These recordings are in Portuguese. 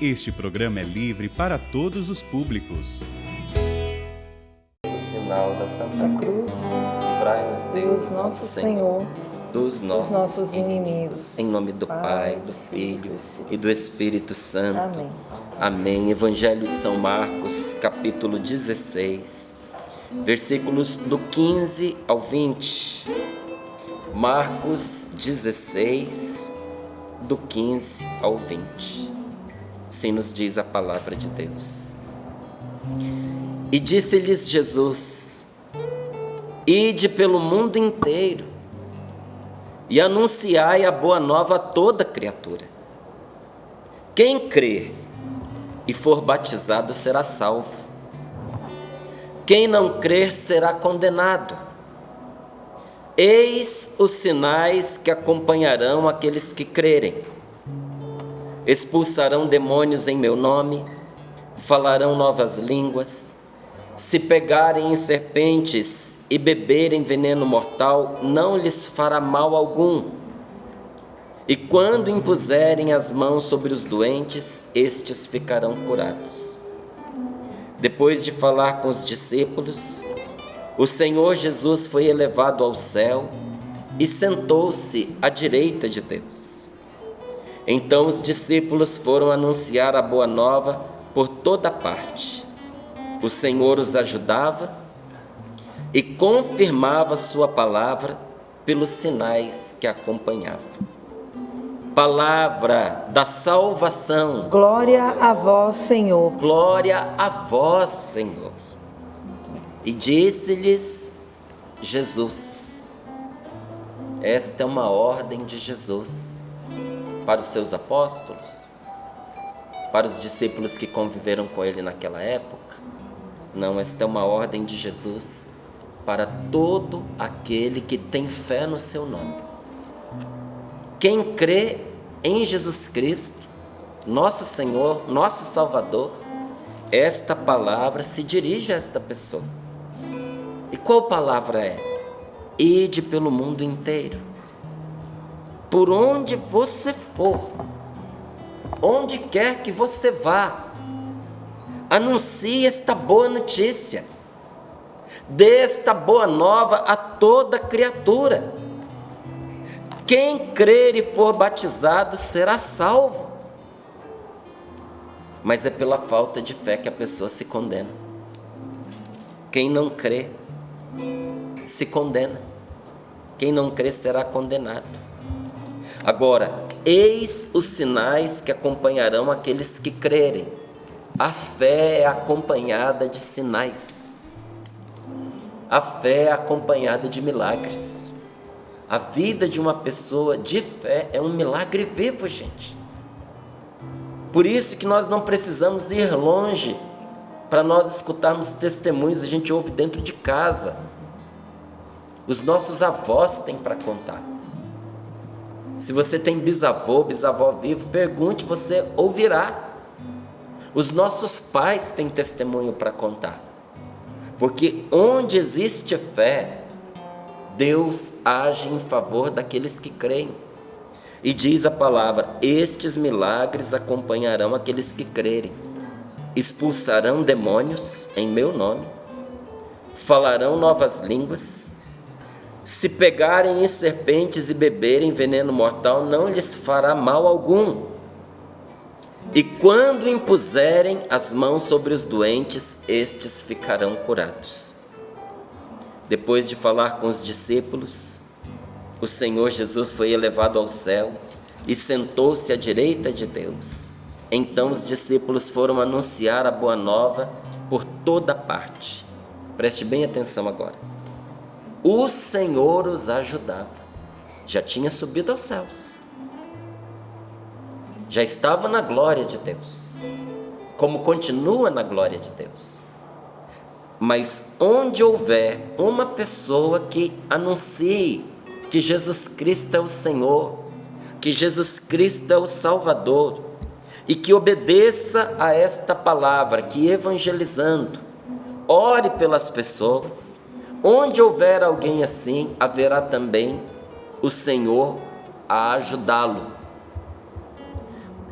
Este programa é livre para todos os públicos. O sinal da Santa Cruz, livrai-nos Deus, nosso Senhor, dos nossos inimigos. Em nome do Pai, do Filho e do Espírito Santo. Amém. Amém. Evangelho de São Marcos, capítulo 16, versículos do 15 ao 20. Marcos 16, do 15 ao 20. Assim nos diz a palavra de Deus. E disse-lhes Jesus: Ide pelo mundo inteiro e anunciai a boa nova a toda criatura. Quem crer e for batizado será salvo. Quem não crer será condenado. Eis os sinais que acompanharão aqueles que crerem. Expulsarão demônios em meu nome, falarão novas línguas. Se pegarem em serpentes e beberem veneno mortal, não lhes fará mal algum. E quando impuserem as mãos sobre os doentes, estes ficarão curados. Depois de falar com os discípulos, o Senhor Jesus foi elevado ao céu e sentou-se à direita de Deus. Então os discípulos foram anunciar a boa nova por toda parte. O Senhor os ajudava e confirmava sua palavra pelos sinais que acompanhavam. Palavra da salvação. Glória a vós, Senhor. Glória a vós, Senhor. E disse-lhes Jesus. Esta é uma ordem de Jesus para os seus apóstolos, para os discípulos que conviveram com ele naquela época. Não, esta é uma ordem de Jesus para todo aquele que tem fé no seu nome. Quem crê em Jesus Cristo, nosso Senhor, nosso Salvador, esta palavra se dirige a esta pessoa. E qual palavra é? Ide pelo mundo inteiro. Por onde você for, onde quer que você vá, anuncie esta boa notícia. Dê esta boa nova a toda criatura. Quem crer e for batizado será salvo. Mas é pela falta de fé que a pessoa se condena. Quem não crê se condena. Quem não crê será condenado. Agora, eis os sinais que acompanharão aqueles que crerem. A fé é acompanhada de sinais. A fé é acompanhada de milagres. A vida de uma pessoa de fé é um milagre vivo, gente. Por isso que nós não precisamos ir longe para nós escutarmos testemunhos. A gente ouve dentro de casa. Os nossos avós têm para contar. Se você tem bisavô, bisavó vivo, pergunte, você ouvirá. Os nossos pais têm testemunho para contar. Porque onde existe fé, Deus age em favor daqueles que creem. E diz a palavra: estes milagres acompanharão aqueles que crerem. Expulsarão demônios em meu nome, falarão novas línguas. Se pegarem em serpentes e beberem veneno mortal, não lhes fará mal algum. E quando impuserem as mãos sobre os doentes, estes ficarão curados. Depois de falar com os discípulos, o Senhor Jesus foi elevado ao céu e sentou-se à direita de Deus. Então os discípulos foram anunciar a boa nova por toda parte. Preste bem atenção agora. O Senhor os ajudava. Já tinha subido aos céus. Já estava na glória de Deus. Como continua na glória de Deus. Mas onde houver uma pessoa que anuncie que Jesus Cristo é o Senhor, que Jesus Cristo é o Salvador, e que obedeça a esta palavra, que evangelizando, ore pelas pessoas, onde houver alguém assim, haverá também o Senhor a ajudá-lo.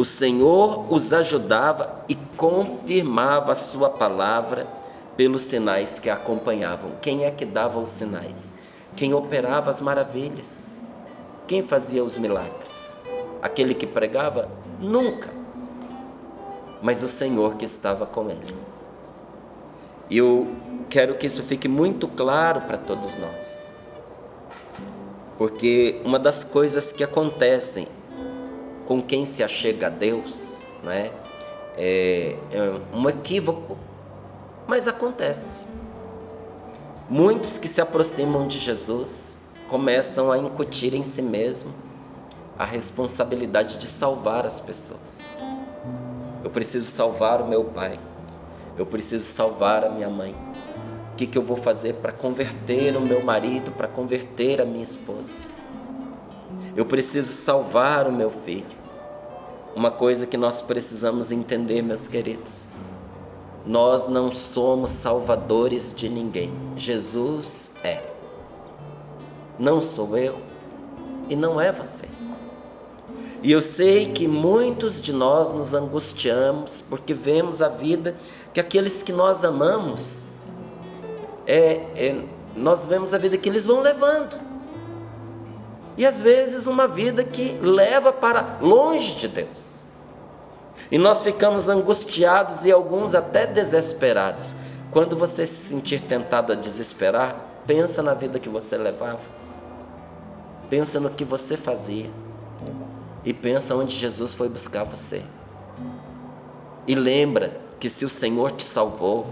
O Senhor os ajudava e confirmava a sua palavra pelos sinais que a acompanhavam. Quem é que dava os sinais? Quem operava as maravilhas? Quem fazia os milagres? Aquele que pregava? Nunca. Mas o Senhor que estava com ele. E eu quero que isso fique muito claro para todos nós. Porque uma das coisas que acontecem com quem se achega a Deus, não é? É um equívoco, mas acontece. Muitos que se aproximam de Jesus começam a incutir em si mesmo a responsabilidade de salvar as pessoas. Eu preciso salvar o meu pai, eu preciso salvar a minha mãe. O que eu vou fazer para converter o meu marido, para converter a minha esposa? Eu preciso salvar o meu filho. Uma coisa que nós precisamos entender, meus queridos: nós não somos salvadores de ninguém. Jesus é. Não sou eu e não é você. E eu sei que muitos de nós nos angustiamos porque vemos a vida que aqueles que nós amamos, nós vemos a vida que eles vão levando. E às vezes uma vida que leva para longe de Deus. E nós ficamos angustiados e alguns até desesperados. Quando você se sentir tentado a desesperar, pensa na vida que você levava. Pensa no que você fazia. E pensa onde Jesus foi buscar você. E lembra que se o Senhor te salvou,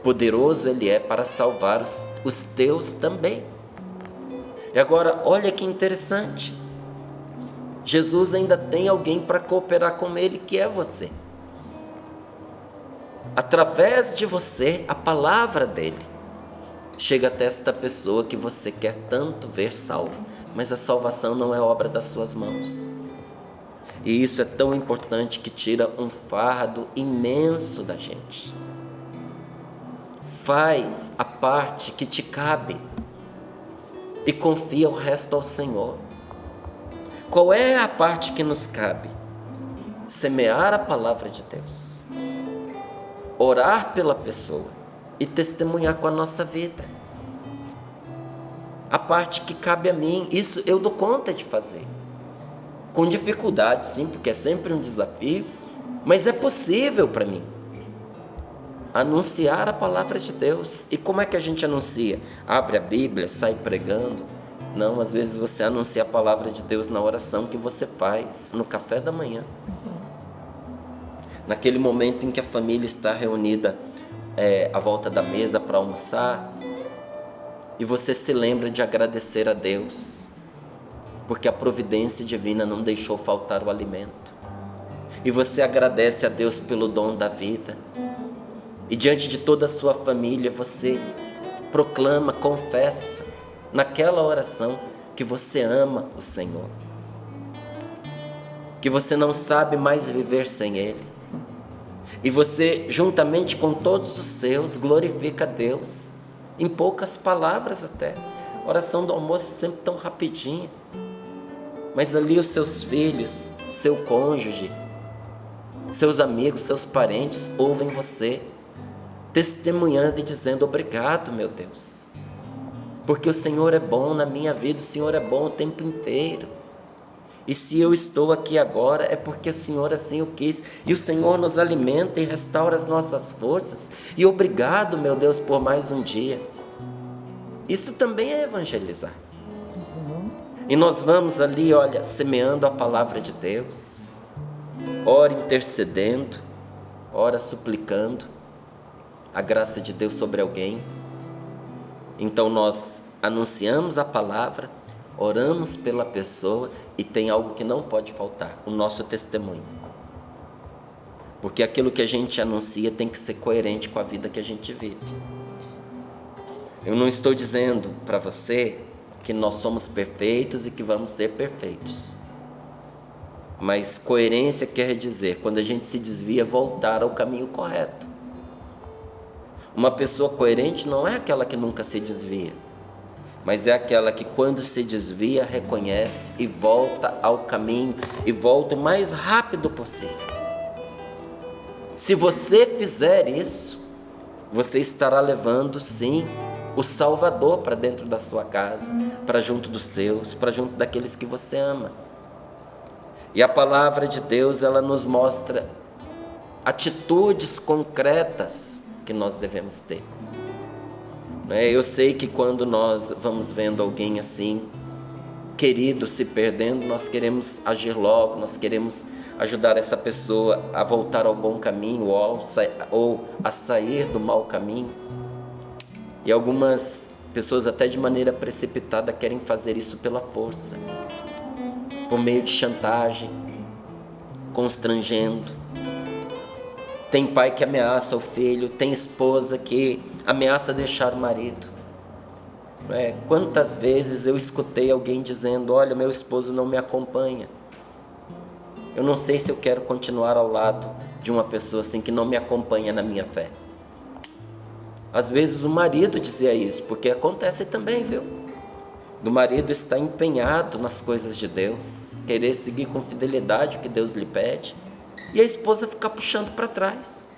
poderoso Ele é para salvar os teus também. E agora, olha que interessante. Jesus ainda tem alguém para cooperar com Ele, que é você. Através de você, a palavra dEle chega até esta pessoa que você quer tanto ver salva. Mas a salvação não é obra das suas mãos. E isso é tão importante que tira um fardo imenso da gente. Faz a parte que te cabe e confia o resto ao Senhor. Qual é a parte que nos cabe? Semear a palavra de Deus, orar pela pessoa e testemunhar com a nossa vida. A parte que cabe a mim, isso eu dou conta de fazer. Com dificuldade, sim, porque é sempre um desafio, mas é possível para mim anunciar a palavra de Deus. E como é que a gente anuncia? Abre a Bíblia, sai pregando? Não, às vezes você anuncia a palavra de Deus na oração que você faz, no café da manhã. Naquele momento em que a família está reunida à volta da mesa para almoçar, e você se lembra de agradecer a Deus, porque a providência divina não deixou faltar o alimento. E você agradece a Deus pelo dom da vida. E diante de toda a sua família, você proclama, confessa, naquela oração, que você ama o Senhor. Que você não sabe mais viver sem Ele. E você, juntamente com todos os seus, glorifica a Deus. Em poucas palavras até. A oração do almoço é sempre tão rapidinha. Mas ali os seus filhos, seu cônjuge, seus amigos, seus parentes ouvem você testemunhando e dizendo: obrigado, meu Deus, porque o Senhor é bom na minha vida, o Senhor é bom o tempo inteiro. E se eu estou aqui agora é porque o Senhor assim o quis. E o Senhor nos alimenta e restaura as nossas forças. E obrigado, meu Deus, por mais um dia. Isso também é evangelizar. E nós vamos ali, olha, semeando a palavra de Deus, ora intercedendo, ora suplicando a graça de Deus sobre alguém. Então nós anunciamos a palavra, oramos pela pessoa e tem algo que não pode faltar: o nosso testemunho. Porque aquilo que a gente anuncia tem que ser coerente com a vida que a gente vive. Eu não estou dizendo para você que nós somos perfeitos e que vamos ser perfeitos. Mas coerência quer dizer, quando a gente se desvia, voltar ao caminho correto. Uma pessoa coerente não é aquela que nunca se desvia. mas é aquela que quando se desvia, reconhece e volta ao caminho, e volta o mais rápido possível. Se você fizer isso, você estará levando, sim, o Salvador para dentro da sua casa, para junto dos seus, para junto daqueles que você ama. E a palavra de Deus, ela nos mostra atitudes concretas que nós devemos ter. Eu sei que quando nós vamos vendo alguém assim, querido, se perdendo, nós queremos agir logo, nós queremos ajudar essa pessoa a voltar ao bom caminho ou a sair do mau caminho. E algumas pessoas até de maneira precipitada querem fazer isso pela força, por meio de chantagem, constrangendo. Tem pai que ameaça o filho, tem esposa que ameaça deixar o marido. Quantas vezes eu escutei alguém dizendo: olha, meu esposo não me acompanha. Eu não sei se eu quero continuar ao lado de uma pessoa assim que não me acompanha na minha fé. Às vezes o marido dizia isso, porque acontece também, viu? Do marido estar empenhado nas coisas de Deus, querer seguir com fidelidade o que Deus lhe pede, e a esposa ficar puxando para trás.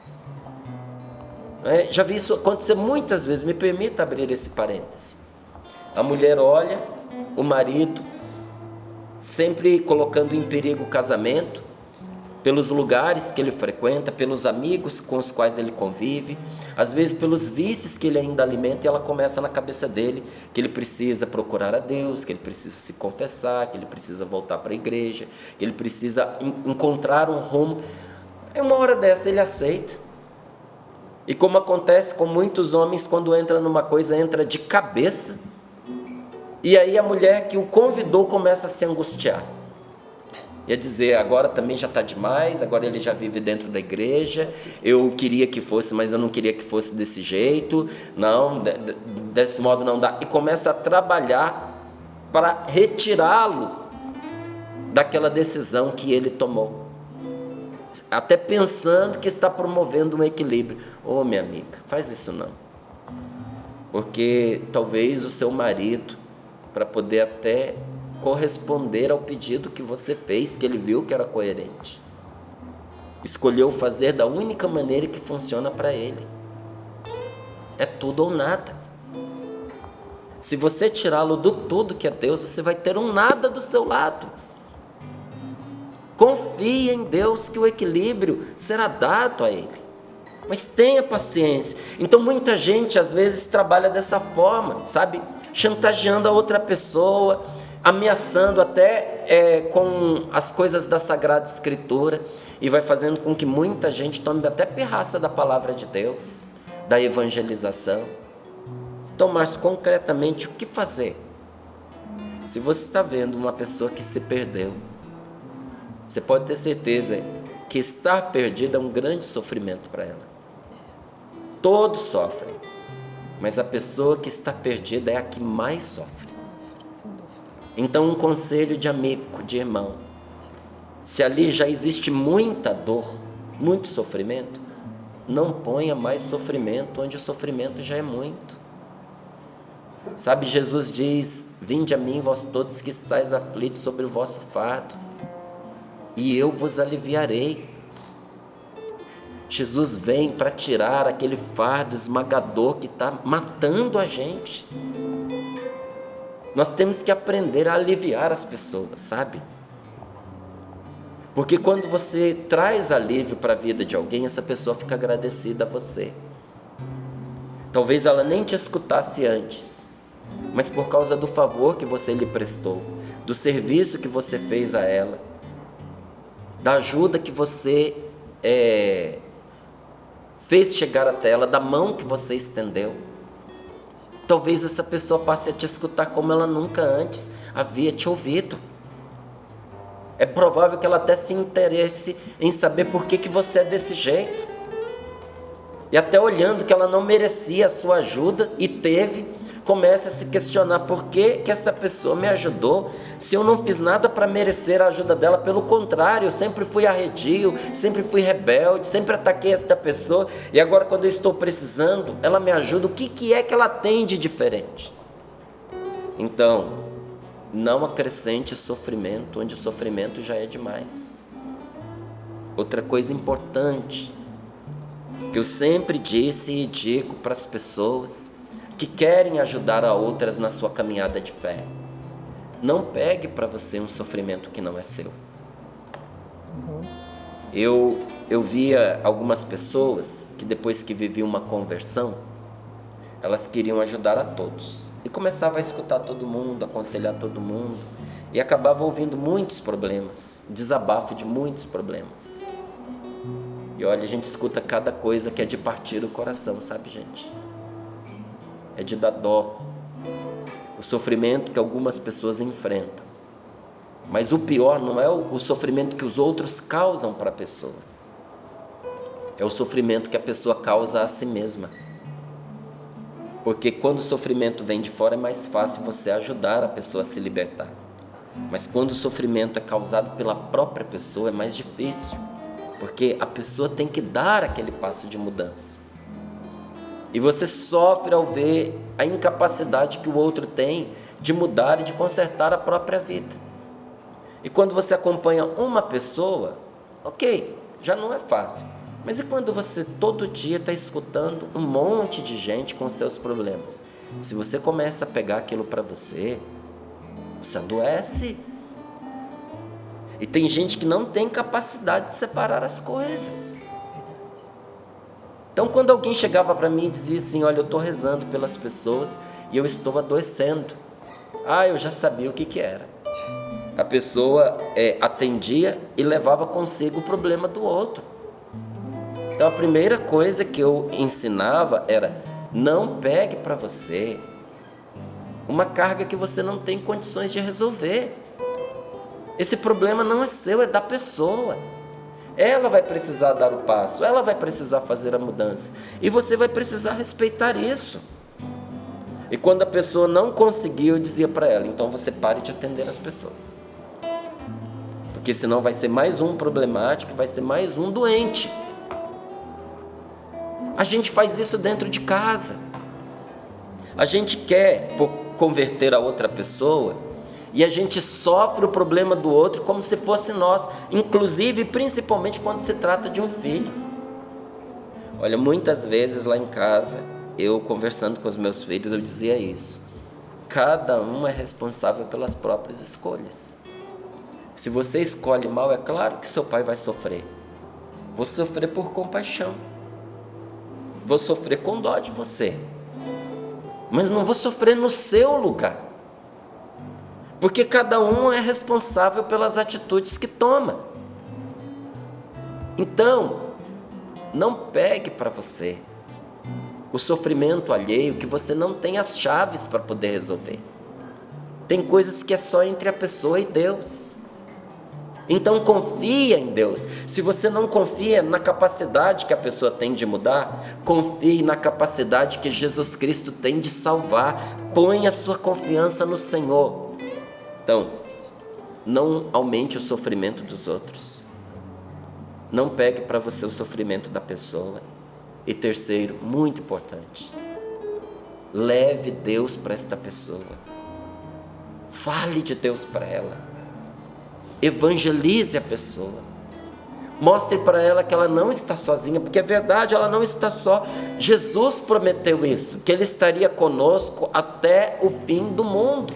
Já vi isso acontecer muitas vezes. Me permita abrir esse parêntese. A mulher olha o marido sempre colocando em perigo o casamento, pelos lugares que ele frequenta, pelos amigos com os quais ele convive, às vezes pelos vícios que ele ainda alimenta, e ela começa na cabeça dele que ele precisa procurar a Deus, que ele precisa se confessar, que ele precisa voltar para a igreja, que ele precisa encontrar um rumo. Uma hora dessa ele aceita. E como acontece com muitos homens, quando entra numa coisa, entra de cabeça, e aí a mulher que o convidou começa a se angustiar. E a dizer: agora também já está demais, agora ele já vive dentro da igreja, eu queria que fosse, mas eu não queria que fosse desse jeito, não, desse modo não dá. E começa a trabalhar para retirá-lo daquela decisão que ele tomou, até pensando que está promovendo um equilíbrio. Ô, minha amiga, faz isso não, porque talvez o seu marido, para poder até corresponder ao pedido que você fez, que ele viu que era coerente, escolheu fazer da única maneira que funciona para ele. É tudo ou nada. Se você tirá-lo do tudo que é Deus, você vai ter um nada do seu lado. Confie em Deus que o equilíbrio será dado a ele. Mas tenha paciência. Então muita gente às vezes trabalha dessa forma, sabe? Chantageando a outra pessoa, ameaçando até com as coisas da Sagrada Escritura, e vai fazendo com que muita gente tome até pirraça da palavra de Deus, da evangelização. Então, mas concretamente, o que fazer? Se você está vendo uma pessoa que se perdeu, você pode ter certeza que estar perdida é um grande sofrimento para ela. Todos sofrem, mas a pessoa que está perdida é a que mais sofre. Então, um conselho de amigo, de irmão: se ali já existe muita dor, muito sofrimento, não ponha mais sofrimento onde o sofrimento já é muito. Sabe, Jesus diz: vinde a mim, vós todos que estáis aflitos sobre o vosso fardo, e eu vos aliviarei. Jesus vem para tirar aquele fardo esmagador que está matando a gente. Nós temos que aprender a aliviar as pessoas, sabe? Porque quando você traz alívio para a vida de alguém, essa pessoa fica agradecida a você. Talvez ela nem te escutasse antes, mas por causa do favor que você lhe prestou, do serviço que você fez a ela, da ajuda que você fez chegar até ela, da mão que você estendeu, talvez essa pessoa passe a te escutar como ela nunca antes havia te ouvido. É provável que ela até se interesse em saber por que você é desse jeito. E até olhando que ela não merecia a sua ajuda e teve, começa a se questionar: por que essa pessoa me ajudou, se eu não fiz nada para merecer a ajuda dela? Pelo contrário, eu sempre fui arredio, sempre fui rebelde, sempre ataquei esta pessoa, e agora quando eu estou precisando, ela me ajuda. O que é que ela tem de diferente? Então, não acrescente sofrimento onde o sofrimento já é demais. Outra coisa importante, que eu sempre disse e digo para as pessoas que querem ajudar a outras na sua caminhada de fé: não pegue para você um sofrimento que não é seu. Eu via algumas pessoas que depois que viviam uma conversão, elas queriam ajudar a todos. E começava a escutar todo mundo, aconselhar todo mundo. E acabava ouvindo muitos problemas, desabafo de muitos problemas. E olha, a gente escuta cada coisa que é de partir o coração, sabe, gente? É de dar dó. O sofrimento que algumas pessoas enfrentam. Mas o pior não é o sofrimento que os outros causam para a pessoa. É o sofrimento que a pessoa causa a si mesma. Porque quando o sofrimento vem de fora é mais fácil você ajudar a pessoa a se libertar. Mas quando o sofrimento é causado pela própria pessoa é mais difícil. Porque a pessoa tem que dar aquele passo de mudança. E você sofre ao ver a incapacidade que o outro tem de mudar e de consertar a própria vida. E quando você acompanha uma pessoa, ok, já não é fácil. Mas e quando você todo dia está escutando um monte de gente com seus problemas? Se você começa a pegar aquilo para você, você adoece. E tem gente que não tem capacidade de separar as coisas. Então, quando alguém chegava para mim e dizia assim: olha, eu estou rezando pelas pessoas e eu estou adoecendo. Eu já sabia o que era. A pessoa atendia e levava consigo o problema do outro. Então, a primeira coisa que eu ensinava era: não pegue para você uma carga que você não tem condições de resolver. Esse problema não é seu, é da pessoa. Ela vai precisar dar o passo, ela vai precisar fazer a mudança. E você vai precisar respeitar isso. E quando a pessoa não conseguiu, eu dizia para ela: então você pare de atender as pessoas. Porque senão vai ser mais um problemático, vai ser mais um doente. A gente faz isso dentro de casa. A gente quer converter a outra pessoa e a gente sofre o problema do outro como se fosse nós, inclusive, principalmente quando se trata de um filho. Olha, muitas vezes lá em casa, eu conversando com os meus filhos, eu dizia isso: cada um é responsável pelas próprias escolhas. Se você escolhe mal, é claro que seu pai vai sofrer. Vou sofrer por compaixão. Vou sofrer com dó de você. Mas não vou sofrer no seu lugar. Porque cada um é responsável pelas atitudes que toma. Então, não pegue para você o sofrimento alheio que você não tem as chaves para poder resolver. Tem coisas que é só entre a pessoa e Deus. Então confia em Deus. Se você não confia na capacidade que a pessoa tem de mudar, confie na capacidade que Jesus Cristo tem de salvar. Ponha a sua confiança no Senhor. Então, não aumente o sofrimento dos outros. Não pegue para você o sofrimento da pessoa. E terceiro, muito importante, leve Deus para esta pessoa. Fale de Deus para ela. Evangelize a pessoa. Mostre para ela que ela não está sozinha, porque é verdade, ela não está só. Jesus prometeu isso, que Ele estaria conosco até o fim do mundo.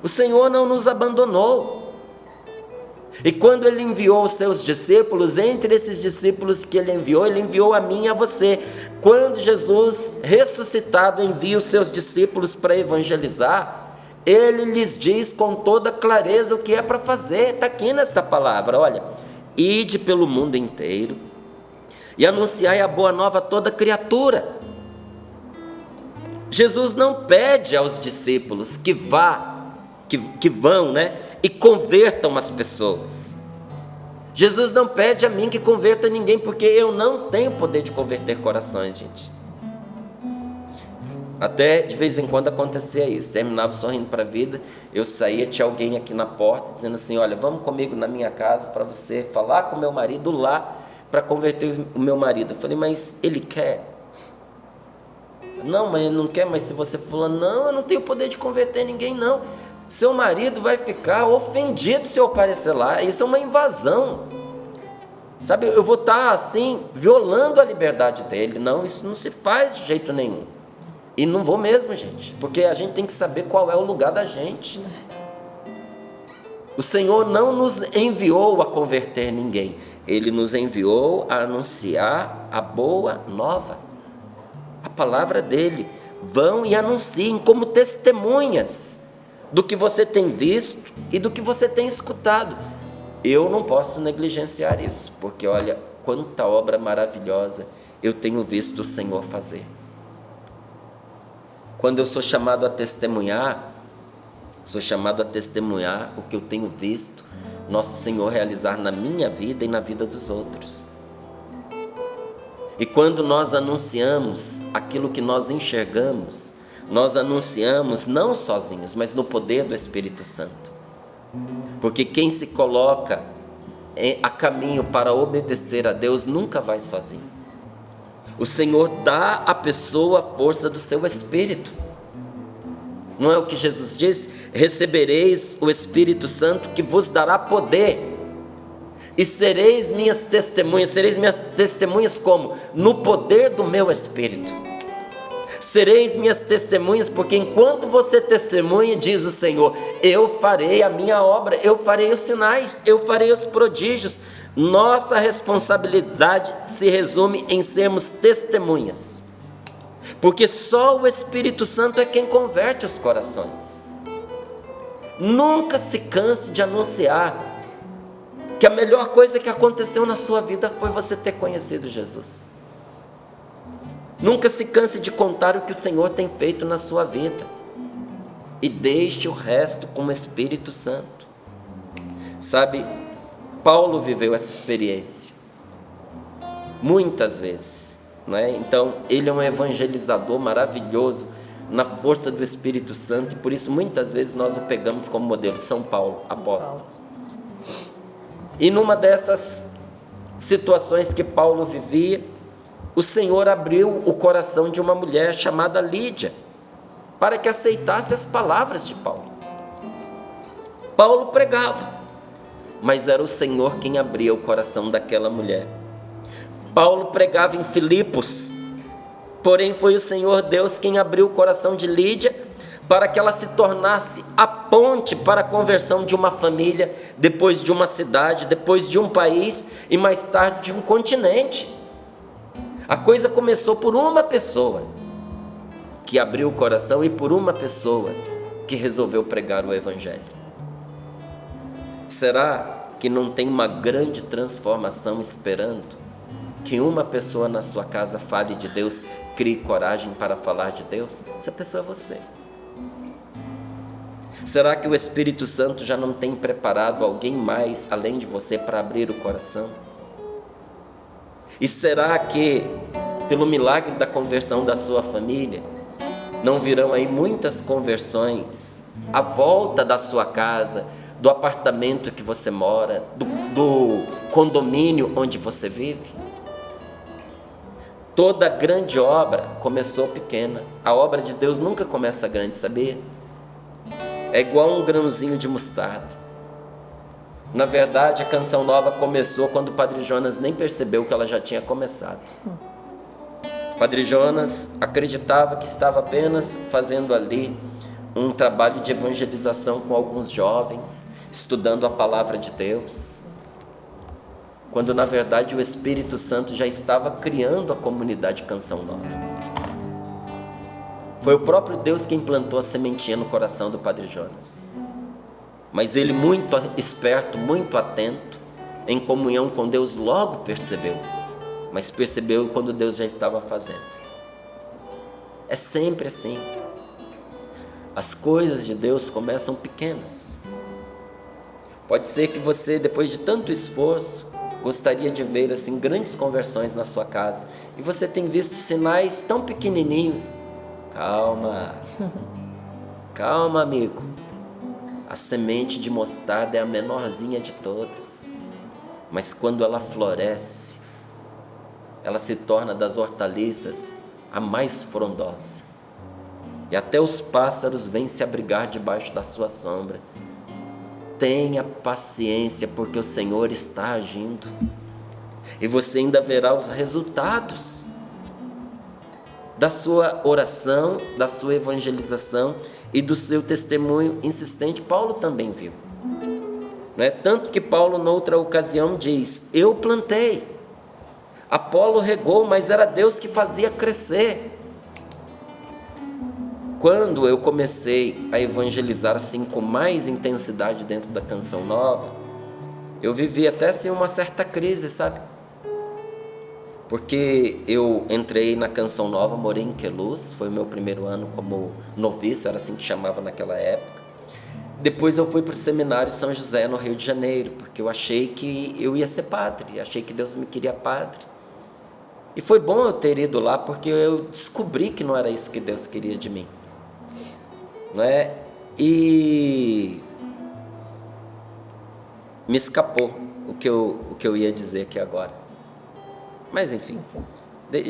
O Senhor não nos abandonou. E quando Ele enviou os seus discípulos, entre esses discípulos que Ele enviou a mim e a você. Quando Jesus ressuscitado envia os seus discípulos para evangelizar, Ele lhes diz com toda clareza o que é para fazer. Está aqui nesta palavra, olha: ide pelo mundo inteiro e anunciai a boa nova a toda criatura. Jesus não pede aos discípulos que vão, e convertam as pessoas. Jesus não pede a mim que converta ninguém, porque eu não tenho poder de converter corações, gente. Até de vez em quando acontecia isso, terminava sorrindo para a vida, eu saía, tinha alguém aqui na porta dizendo assim: olha, vamos comigo na minha casa para você falar com o meu marido lá, para converter o meu marido. Eu falei: mas ele quer? Não, mas ele não quer, mas se você falar, não, eu não tenho poder de converter ninguém, não. Seu marido vai ficar ofendido se eu aparecer lá. Isso é uma invasão. Sabe, eu vou estar assim, violando a liberdade dele. Não, isso não se faz de jeito nenhum. E não vou mesmo, gente, porque a gente tem que saber qual é o lugar da gente. O Senhor não nos enviou a converter ninguém. Ele nos enviou a anunciar a boa nova. A palavra dele. Vão e anunciem como testemunhas do que você tem visto e do que você tem escutado. Eu não posso negligenciar isso, porque olha, quanta obra maravilhosa eu tenho visto o Senhor fazer. Quando eu sou chamado a testemunhar o que eu tenho visto nosso Senhor realizar na minha vida e na vida dos outros. E quando nós anunciamos aquilo que nós enxergamos, nós anunciamos não sozinhos, mas no poder do Espírito Santo. Porque quem se coloca a caminho para obedecer a Deus nunca vai sozinho. O Senhor dá à pessoa a força do seu Espírito. Não é o que Jesus diz? Recebereis o Espírito Santo que vos dará poder. E sereis minhas testemunhas como? No poder do meu Espírito. Sereis minhas testemunhas, porque enquanto você testemunha, diz o Senhor, eu farei a minha obra, eu farei os sinais, eu farei os prodígios. Nossa responsabilidade se resume em sermos testemunhas, porque só o Espírito Santo é quem converte os corações. Nunca se canse de anunciar que a melhor coisa que aconteceu na sua vida foi você ter conhecido Jesus. Nunca se canse de contar o que o Senhor tem feito na sua vida. E deixe o resto com o Espírito Santo. Sabe, Paulo viveu essa experiência muitas vezes, não é? Então, ele é um evangelizador maravilhoso na força do Espírito Santo, e por isso muitas vezes nós o pegamos como modelo. São Paulo, apóstolo. E numa dessas situações que Paulo vivia, o Senhor abriu o coração de uma mulher chamada Lídia, para que aceitasse as palavras de Paulo. Paulo pregava, mas era o Senhor quem abria o coração daquela mulher. Paulo pregava em Filipos, porém foi o Senhor Deus quem abriu o coração de Lídia, para que ela se tornasse a ponte para a conversão de uma família, depois de uma cidade, depois de um país e mais tarde de um continente. A coisa começou por uma pessoa que abriu o coração e por uma pessoa que resolveu pregar o Evangelho. Será que não tem uma grande transformação esperando que uma pessoa na sua casa fale de Deus, crie coragem para falar de Deus? Essa pessoa é você. Será que o Espírito Santo já não tem preparado alguém mais além de você para abrir o coração? E será que, pelo milagre da conversão da sua família, não virão aí muitas conversões à volta da sua casa, do apartamento que você mora, do condomínio onde você vive? Toda grande obra começou pequena. A obra de Deus nunca começa grande, sabia? É igual um grãozinho de mostarda. Na verdade, a Canção Nova começou quando o Padre Jonas nem percebeu que ela já tinha começado. Padre Jonas acreditava que estava apenas fazendo ali um trabalho de evangelização com alguns jovens, estudando a palavra de Deus, quando na verdade o Espírito Santo já estava criando a comunidade Canção Nova. Foi o próprio Deus quem plantou a sementinha no coração do Padre Jonas. Mas ele, muito esperto, muito atento, em comunhão com Deus, logo percebeu. Mas percebeu quando Deus já estava fazendo. É sempre assim. As coisas de Deus começam pequenas. Pode ser que você, depois de tanto esforço, gostaria de ver assim grandes conversões na sua casa. E você tem visto sinais tão pequenininhos. Calma, calma, amigo. A semente de mostarda é a menorzinha de todas, mas quando ela floresce, ela se torna das hortaliças a mais frondosa. E até os pássaros vêm se abrigar debaixo da sua sombra. Tenha paciência, porque o Senhor está agindo. E você ainda verá os resultados da sua oração, da sua evangelização e do seu testemunho insistente. Paulo também viu. Não é? Tanto que Paulo, noutra ocasião, diz: eu plantei, Apolo regou, mas era Deus que fazia crescer. Quando eu comecei a evangelizar assim com mais intensidade dentro da Canção Nova, eu vivi até assim uma certa crise, sabe? Porque eu entrei na Canção Nova, morei em Queluz, foi o meu primeiro ano como noviço, era assim que chamava naquela época. Depois eu fui para o Seminário São José, no Rio de Janeiro, porque eu achei que eu ia ser padre, achei que Deus me queria padre. E foi bom eu ter ido lá, porque eu descobri que não era isso que Deus queria de mim. Não é? E me escapou o que eu ia dizer aqui agora. Mas enfim,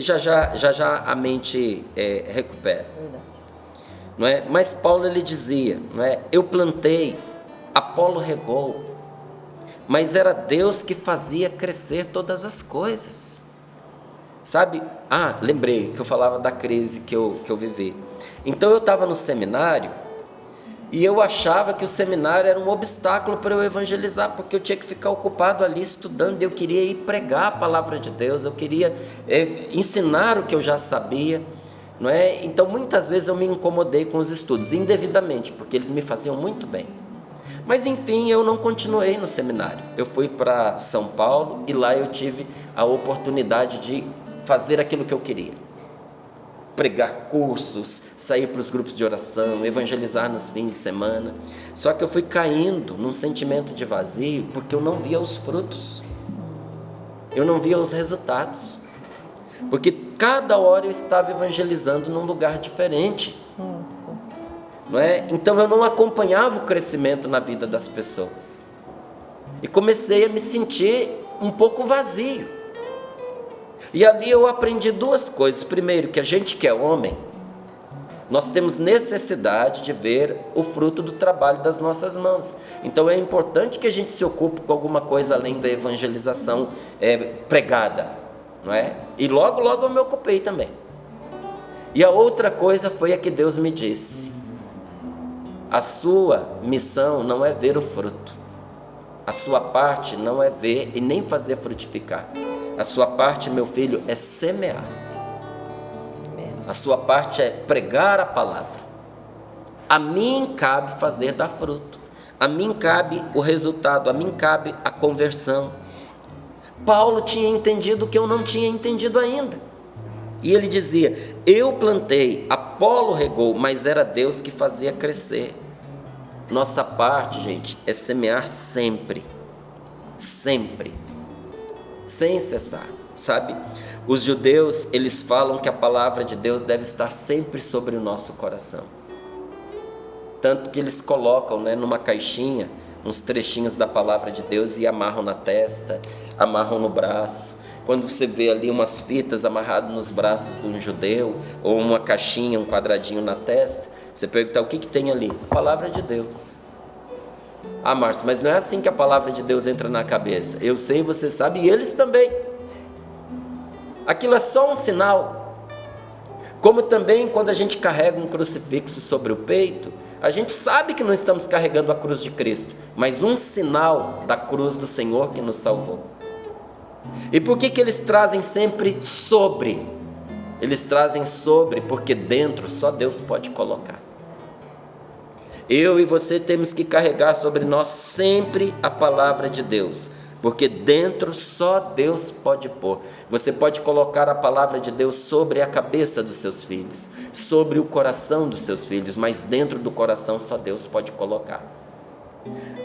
já a mente recupera. Não é? Mas Paulo ele dizia, não é? Eu plantei, Apolo regou, mas era Deus que fazia crescer todas as coisas. Sabe? Lembrei que eu falava da crise que eu vivi. Então eu estava no seminário e eu achava que o seminário era um obstáculo para eu evangelizar, porque eu tinha que ficar ocupado ali estudando, eu queria ir pregar a palavra de Deus, eu queria ensinar o que eu já sabia, não é? Então muitas vezes eu me incomodei com os estudos, indevidamente, porque eles me faziam muito bem. Mas enfim, eu não continuei no seminário, eu fui para São Paulo e lá eu tive a oportunidade de fazer aquilo que eu queria. Pregar cursos, sair para os grupos de oração, evangelizar nos fins de semana. Só que eu fui caindo num sentimento de vazio, porque eu não via os frutos, eu não via os resultados, porque cada hora eu estava evangelizando num lugar diferente, não é? Então eu não acompanhava o crescimento na vida das pessoas, e comecei a me sentir um pouco vazio. E ali eu aprendi duas coisas. Primeiro, que a gente que é homem, nós temos necessidade de ver o fruto do trabalho das nossas mãos. Então é importante que a gente se ocupe com alguma coisa além da evangelização pregada, não é? E logo eu me ocupei também. E a outra coisa foi a que Deus me disse: a sua missão não é ver o fruto, a sua parte não é ver e nem fazer frutificar. A sua parte, meu filho, é semear. A sua parte é pregar a palavra. A mim cabe fazer dar fruto. A mim cabe o resultado. A mim cabe a conversão. Paulo tinha entendido o que eu não tinha entendido ainda. E ele dizia: eu plantei, Apolo regou, mas era Deus que fazia crescer. Nossa parte, gente, é semear sempre. Sempre. Sem cessar, sabe? Os judeus, eles falam que a palavra de Deus deve estar sempre sobre o nosso coração. Tanto que eles colocam, né, numa caixinha uns trechinhos da palavra de Deus e amarram na testa, amarram no braço. Quando você vê ali umas fitas amarradas nos braços de um judeu, ou uma caixinha, um quadradinho na testa, você pergunta: o que tem ali? A palavra de Deus. Márcio, mas não é assim que a palavra de Deus entra na cabeça. Eu sei, você sabe, e eles também. Aquilo é só um sinal. Como também quando a gente carrega um crucifixo sobre o peito, a gente sabe que não estamos carregando a cruz de Cristo, mas um sinal da cruz do Senhor que nos salvou. E por que eles trazem sempre sobre? Eles trazem sobre porque dentro só Deus pode colocar. Eu e você temos que carregar sobre nós sempre a palavra de Deus, porque dentro só Deus pode pôr. Você pode colocar a palavra de Deus sobre a cabeça dos seus filhos, sobre o coração dos seus filhos, mas dentro do coração só Deus pode colocar.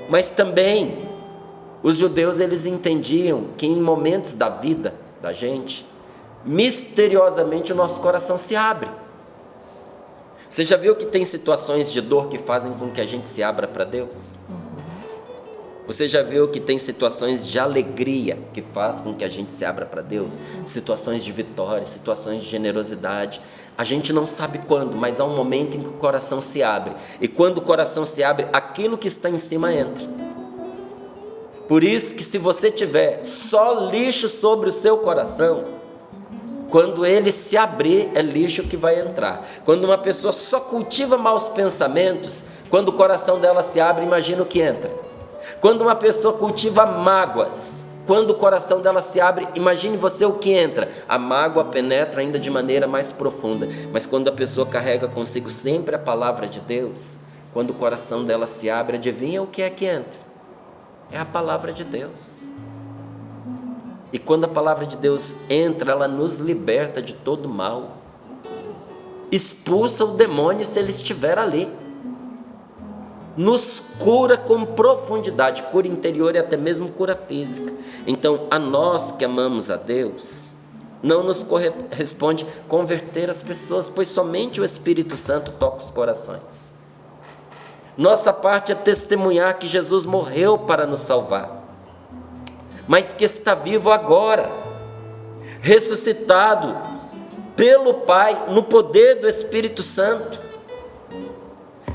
Mas também os judeus, eles entendiam que em momentos da vida da gente, misteriosamente o nosso coração se abre. Você já viu que tem situações de dor que fazem com que a gente se abra para Deus? Você já viu que tem situações de alegria que faz com que a gente se abra para Deus? Situações de vitória, situações de generosidade. A gente não sabe quando, mas há um momento em que o coração se abre. E quando o coração se abre, aquilo que está em cima entra. Por isso que se você tiver só lixo sobre o seu coração, quando ele se abrir, é lixo que vai entrar. Quando uma pessoa só cultiva maus pensamentos, quando o coração dela se abre, imagina o que entra. Quando uma pessoa cultiva mágoas, quando o coração dela se abre, imagine você o que entra. A mágoa penetra ainda de maneira mais profunda. Mas quando a pessoa carrega consigo sempre a palavra de Deus, quando o coração dela se abre, adivinha o que é que entra? É a palavra de Deus. E quando a palavra de Deus entra, ela nos liberta de todo mal. Expulsa o demônio se ele estiver ali. Nos cura com profundidade, cura interior e até mesmo cura física. Então, a nós que amamos a Deus, não nos corresponde converter as pessoas, pois somente o Espírito Santo toca os corações. Nossa parte é testemunhar que Jesus morreu para nos salvar, mas que está vivo agora, ressuscitado pelo Pai, no poder do Espírito Santo.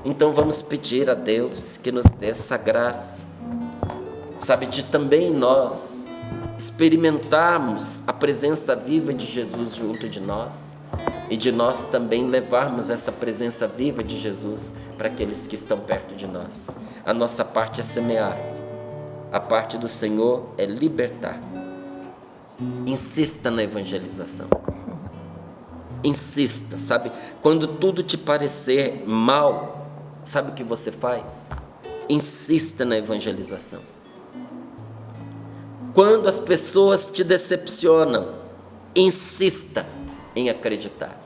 Então vamos pedir a Deus que nos dê essa graça, sabe, de também nós experimentarmos a presença viva de Jesus junto de nós, e de nós também levarmos essa presença viva de Jesus para aqueles que estão perto de nós. A nossa parte é semear, a parte do Senhor é libertar. Insista na evangelização. Insista, sabe? Quando tudo te parecer mal, sabe o que você faz? Insista na evangelização. Quando as pessoas te decepcionam, insista em acreditar.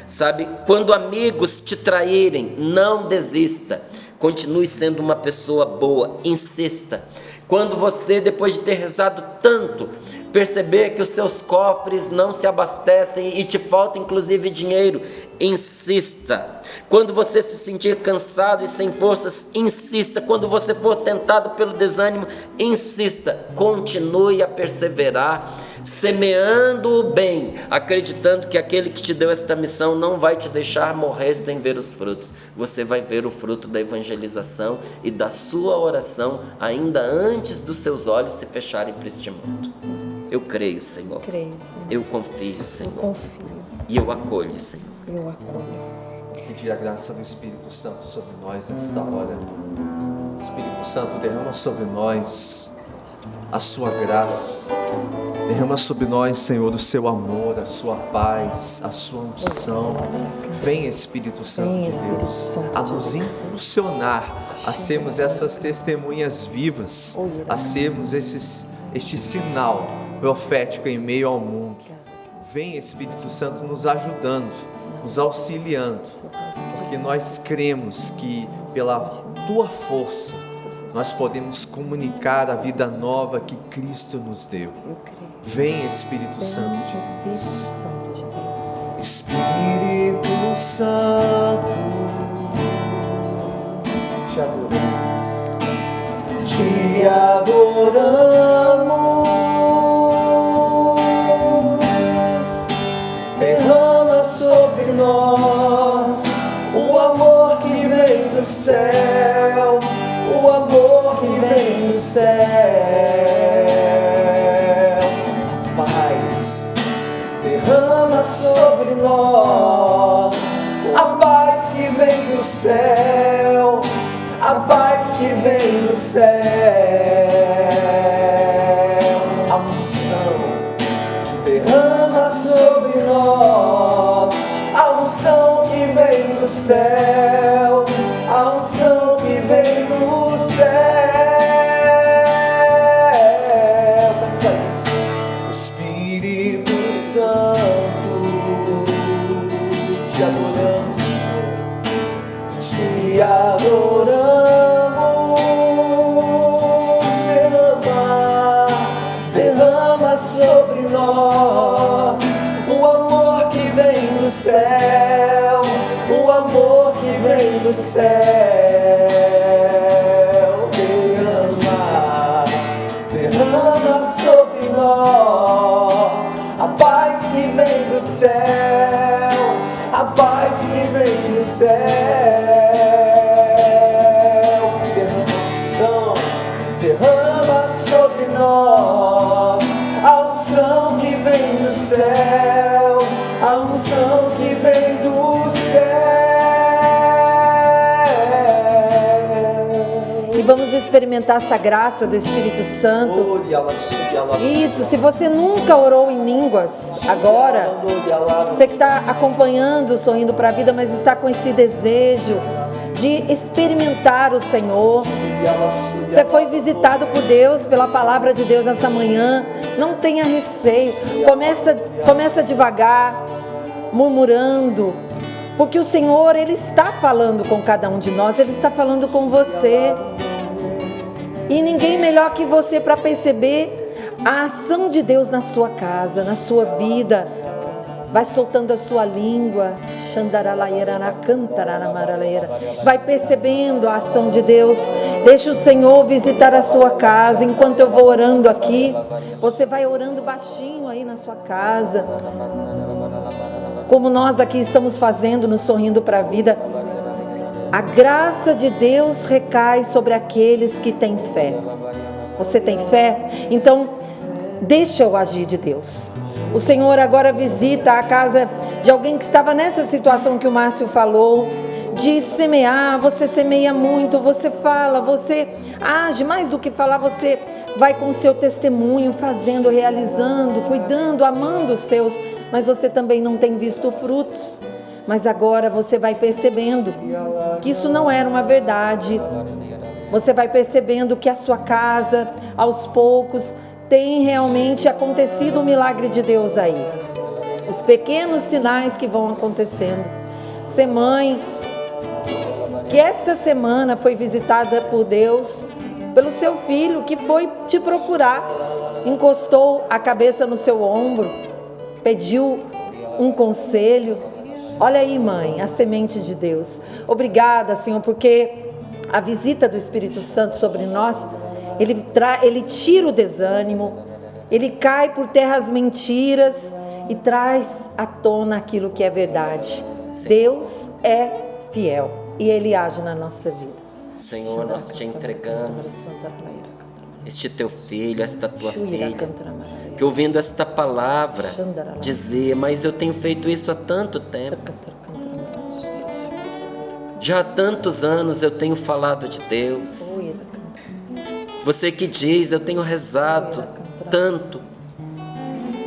Sabe, quando amigos te traírem, não desista. Continue sendo uma pessoa boa, insista. Quando você, depois de ter rezado tanto, perceber que os seus cofres não se abastecem e te falta inclusive dinheiro, insista. Quando você se sentir cansado e sem forças, insista. Quando você for tentado pelo desânimo, insista. Continue a perseverar, semeando o bem, acreditando que aquele que te deu esta missão não vai te deixar morrer sem ver os frutos. Você vai ver o fruto da evangelização e da sua oração ainda antes dos seus olhos se fecharem para este mundo. Eu creio, Senhor. Creio, Senhor. Eu confio, Senhor. Eu confio. E eu acolho, Senhor. Eu acolho. Pedir a graça do Espírito Santo sobre nós nesta hora. Espírito Santo, derrama sobre nós a sua graça. Derrama sobre nós, Senhor, o seu amor, a sua paz, a sua unção. Vem, Espírito Santo de Deus, a nos impulsionar a sermos essas testemunhas vivas, a sermos este sinal profético em meio ao mundo. Vem, Espírito Santo, nos ajudando, nos auxiliando, porque nós cremos que pela tua força nós podemos comunicar a vida nova que Cristo nos deu. Vem, Espírito Santo de Deus. Espírito Santo, te adoramos. Te adoramos. Derrama sobre nós o amor que vem do céu. O amor que vem do céu, paz, derrama sobre nós, a paz que vem do céu, a paz que vem do céu, a unção, derrama sobre nós, a unção que vem do céu, a unção que vem do céu. Pensa isso. Espírito Santo, te adoramos, Senhor. Te adoramos. Derrama sobre nós o amor que vem do céu, o amor que vem do céu. Derrama e vamos experimentar essa graça do Espírito Santo. Isso, se você nunca orou em línguas, agora, você que está acompanhando, sorrindo para a vida, mas está com esse desejo de experimentar o Senhor. Você foi visitado por Deus, pela palavra de Deus essa manhã. Não tenha receio. Começa devagar, murmurando, porque o Senhor, Ele está falando com cada um de nós. Ele está falando com você. E ninguém melhor que você para perceber a ação de Deus na sua casa, na sua vida. Vai soltando a sua língua. Vai percebendo a ação de Deus. Deixa o Senhor visitar a sua casa. Enquanto eu vou orando aqui, você vai orando baixinho aí na sua casa, como nós aqui estamos fazendo no Sorrindo para a Vida. A graça de Deus recai sobre aqueles que têm fé. Você tem fé? Então, deixa o agir de Deus. O Senhor agora visita a casa de alguém que estava nessa situação que o Márcio falou, de semear. Você semeia muito, você fala, você age. Mais do que falar, você vai com o seu testemunho, fazendo, realizando, cuidando, amando os seus, mas você também não tem visto frutos. Mas agora você vai percebendo que isso não era uma verdade. Você vai percebendo que a sua casa, aos poucos, tem realmente acontecido um milagre de Deus aí. Os pequenos sinais que vão acontecendo. Ser mãe, que essa semana foi visitada por Deus, pelo seu filho que foi te procurar, encostou a cabeça no seu ombro, pediu um conselho. Olha aí, mãe, a semente de Deus. Obrigada, Senhor, porque a visita do Espírito Santo sobre nós, ele tira o desânimo, ele cai por terra as mentiras e traz à tona aquilo que é verdade. Sim. Deus é fiel e Ele age na nossa vida. Senhor, nós te entregamos este teu filho, esta tua filha, que ouvindo esta palavra dizia: mas eu tenho feito isso há tanto tempo. Já há tantos anos eu tenho falado de Deus. Você que diz: eu tenho rezado tanto,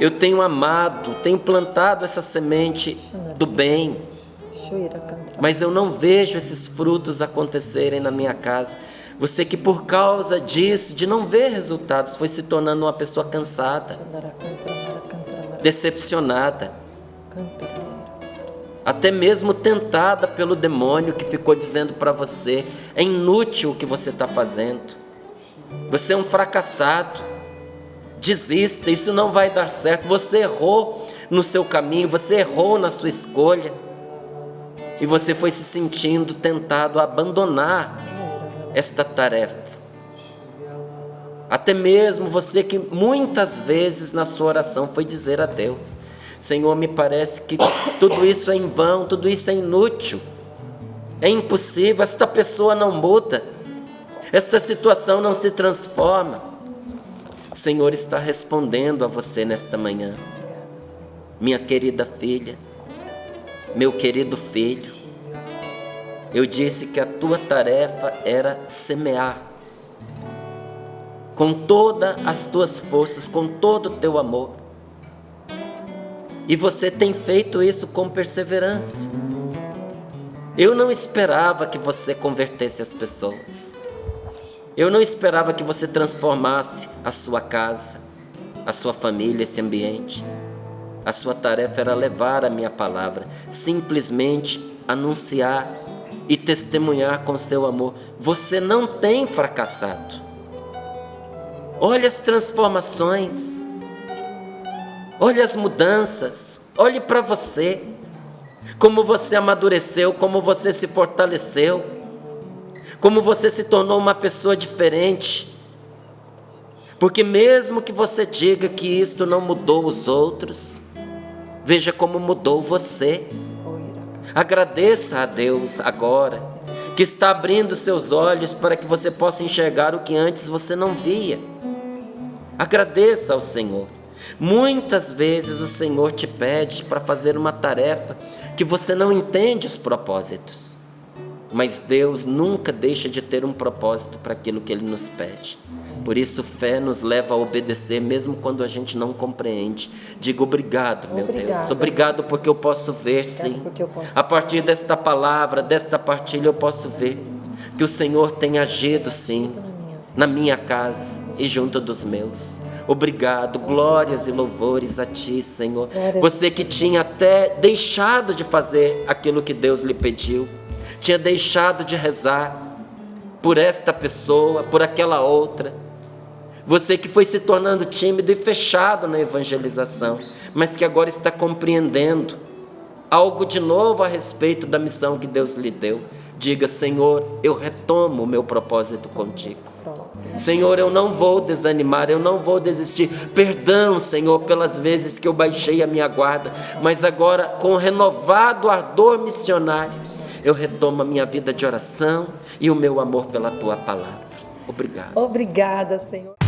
eu tenho amado, tenho plantado essa semente do bem, mas eu não vejo esses frutos acontecerem na minha casa. Você que por causa disso, de não ver resultados, foi se tornando uma pessoa cansada, decepcionada, até mesmo tentada pelo demônio que ficou dizendo para você: é inútil o que você está fazendo, você é um fracassado, desista, isso não vai dar certo, você errou no seu caminho, você errou na sua escolha, e você foi se sentindo tentado a abandonar esta tarefa. Até mesmo você que muitas vezes na sua oração foi dizer a Deus: Senhor, me parece que tudo isso é em vão, tudo isso é inútil, é impossível, esta pessoa não muda, esta situação não se transforma. O Senhor está respondendo a você nesta manhã: minha querida filha, meu querido filho, eu disse que a tua tarefa era semear com todas as tuas forças, com todo o teu amor, e você tem feito isso com perseverança. Eu não esperava que você convertesse as pessoas, eu não esperava que você transformasse a sua casa, a sua família, esse ambiente. A sua tarefa era levar a minha palavra, simplesmente anunciar e testemunhar com seu amor. Você não tem fracassado. Olhe as transformações, olhe as mudanças, olhe para você, como você amadureceu, como você se fortaleceu, como você se tornou uma pessoa diferente. Porque mesmo que você diga que isto não mudou os outros, veja como mudou você. Agradeça a Deus agora, que está abrindo seus olhos para que você possa enxergar o que antes você não via. Agradeça ao Senhor. Muitas vezes o Senhor te pede para fazer uma tarefa que você não entende os propósitos. Mas Deus nunca deixa de ter um propósito para aquilo que Ele nos pede. Por isso, fé nos leva a obedecer, mesmo quando a gente não compreende. Diga obrigado, meu Deus. Obrigado porque eu posso ver, sim. A partir desta palavra, desta partilha, eu posso ver que o Senhor tem agido, sim, na minha casa e junto dos meus. Obrigado, glórias e louvores a Ti, Senhor. Você que tinha até deixado de fazer aquilo que Deus lhe pediu, tinha deixado de rezar por esta pessoa, por aquela outra. Você que foi se tornando tímido e fechado na evangelização, mas que agora está compreendendo algo de novo a respeito da missão que Deus lhe deu. Diga: Senhor, eu retomo o meu propósito contigo. Senhor, eu não vou desanimar, eu não vou desistir. Perdão, Senhor, pelas vezes que eu baixei a minha guarda, mas agora, com renovado ardor missionário, eu retomo a minha vida de oração e o meu amor pela Tua palavra. Obrigado. Obrigada, Senhor.